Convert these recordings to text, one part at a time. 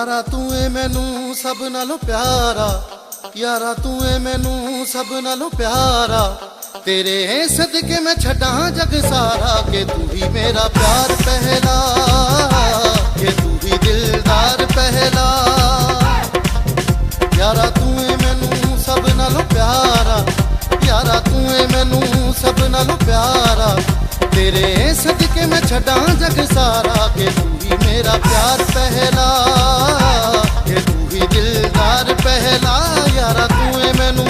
यारा तू ए मैनू सब नालों प्यारा, यारा तू ए मैनू सब नालों प्यारा। तेरे सदके मैं छड्डा जग सारा, के तू ही मेरा प्यार पहला, के तू ही दिलदार पहला। यारा तू ए मैनू सब नालों प्यारा, यारा तू ए मैनू सब नालों प्यारा। तेरे सदके मैं छड्डा जग सारा, के तू ही मेरा प्यार पहला, के तू ही दिलदार पहला। यारा तू ए मैनू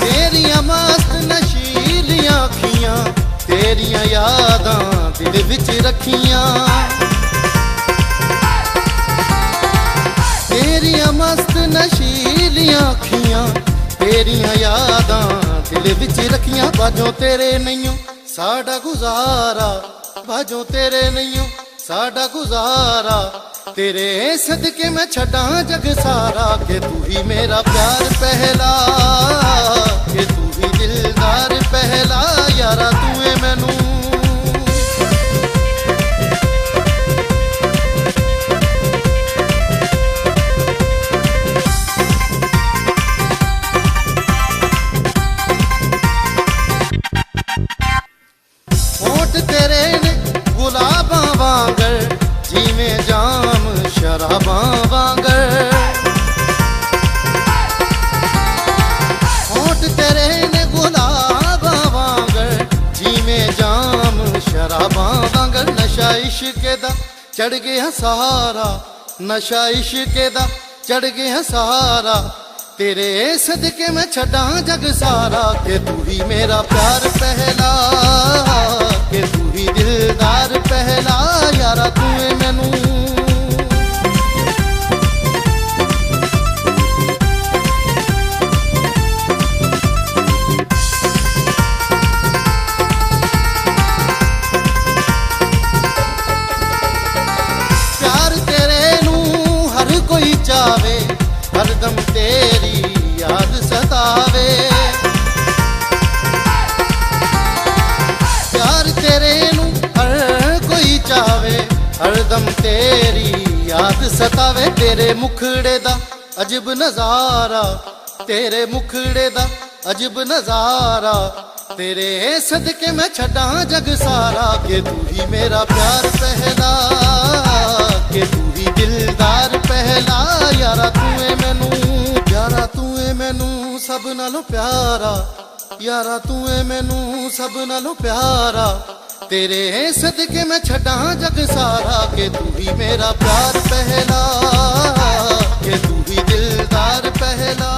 तेरियां मस्त नशीलियां अखियां, तेरियां यादां दिल विच रखियां। तेरियां मस्त नशीलियां अखियां, तेरियां यादां दिल विच रखियां। बाजों तेरे नैयों साडा गुजारा, बाजों तेरे नैयों साडा गुजारा। तेरे सदके मैं छड्डा जग सारा, के तू ही मेरा प्यार पहला, के तू ही दिलदार पहला। यारा तू ए मैनू होठ तेरे ने गुलाबां वांगर, जिवें जाम शराबां वांगर। होठ तेरे ने गुलाबां वांगर, जिवें जाम शराबां वांगर। नशा इश्क दा चढ़ गया सारा, नशा इश्क दा चढ़ गया सारा। तेरे सदके मैं छड्डा जग सारा, के तू ही मेरा प्यार पहला, के तू ही दिलदार पहला। यारा तू ए मैनू प्यार तेरे नू हर कोई चावे, हरदम तेरी याद सतावे। प्यार तेरे नू हर कोई चावे, हरदम तेरी याद सतावे। तेरे मुखड़े दा अजब नजारा, तेरे मुखड़े दा अजब नजारा। तेरे सदके मैं छड्डा जग सारा, के तू ही मेरा प्यार पहला, के तू ही दिलदार पहला। यारा तू ए मैनू, यारा तू ए मैनू सब नालों प्यारा, यारा तू ए मैनू सब नालों प्यारा। तेरे सदके मैं छड्डा जग सारा, के तू ही मेरा प्यार पहला, के तू ही दिलदार पहला।